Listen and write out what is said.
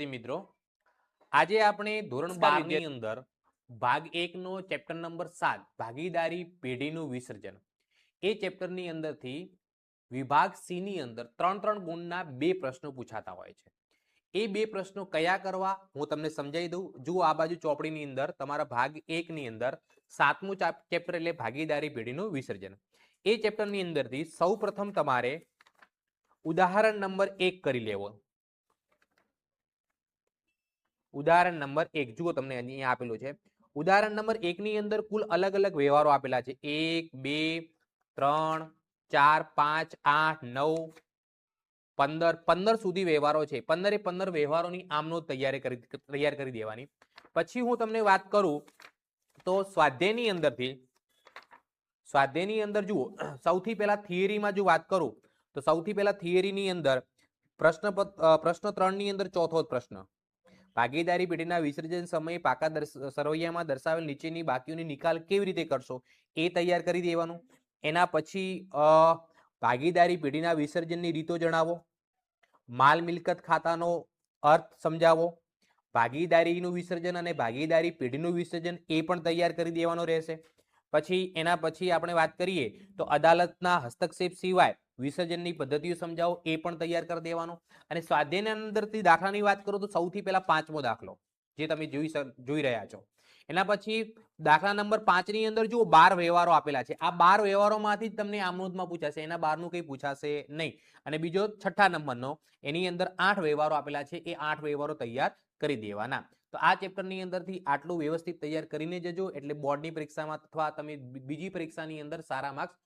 મિત્રો, આજે આપણે ધોરણ 12 ની અંદર ભાગ 1 નો ચેપ્ટર નંબર 7 ભાગીદારી પેઢીનું વિસર્જન એ ચેપ્ટર ની અંદરથી વિભાગ સી ની અંદર 3 ગુણના બે પ્રશ્નો પૂછાતા હોય છે. એ બે પ્રશ્નો કયા કરવા હું તમને સમજાવી દઉં. જુઓ આ બાજુ ચોપડીની અંદર તમારા ભાગ 1 ની અંદર 7મું ચેપ્ટર એટલે ભાગીદારી પેઢીનું વિસર્જન. એ ચેપ્ટરની અંદરથી સૌપ્રથમ તમારે ઉદાહરણ નંબર 1 કરી લેવો. ઉદાહરણ નંબર 1 જુઓ તમને અહીંયા આપેલું છે. ઉદાહરણ નંબર 1 ની અંદર કુલ અલગ અલગ વ્યવહારો આપેલા છે. 1 2 3 4 5 8 9 15 સુધી વ્યવહારો છે. 15 વ્યવહારોની આમનો તૈયાર કરી દેવાની. પછી હું તમને વાત કરું તો સ્વાધ્યાયની અંદર જુઓ સૌથી પહેલા થિયરીમાં જો વાત કરું તો સૌથી પહેલા થિયરીની અંદર પ્રશ્ન 3 ની અંદર ચોથો પ્રશ્ન, ભાગીદારી પેઢીના વિસર્જન સમયે પાકા સરવૈયામાં દર્શાવેલ નીચેની બાકીઓની નિકાલ કેવી રીતે કરશો એ તૈયાર કરી દેવાનું. એના પછી ભાગીદારી પેઢીના વિસર્જનની રીતો જણાવો, માલ મિલકત ખાતાનો અર્થ સમજાવો, ભાગીદારીનું વિસર્જન અને ભાગીદારી પેઢીનું વિસર્જન એ પણ તૈયાર કરી દેવાનો રહેશે. પછી એના પછી આપણે વાત કરીએ તો અદાલતના હસ્તક્ષેપ સિવાય વિસર્જનની પદ્ધતિઓ સમજાવો એ પણ તૈયાર કરી દેવાનો. અને સ્વાધ્યાયની અંદરથી દાખલાની વાત કરું તો સૌથી પહેલા 5મો દાખલો જે તમે જોઈ રહ્યા છો. એના પછી દાખલા નંબર 5 ની અંદર જુઓ 12 વ્યવહારો આપેલા છે. આ 12 વ્યવહારોમાંથી જ તમને આમનોધમાં પૂછાશે, એના બહારનું કંઈ પૂછાશે નહીં. અને બીજો 6થા નંબરનો એની અંદર 8 વ્યવહારો આપેલા છે. એ 8 વ્યવહારો તૈયાર કરી દેવાના. તો આ ચેપ્ટરની અંદરથી આટલું વ્યવસ્થિત તૈયાર કરીને જજો એટલે બોર્ડની પરીક્ષામાં અથવા તમે બીજી પરીક્ષાની અંદર સારા માર્ક્સ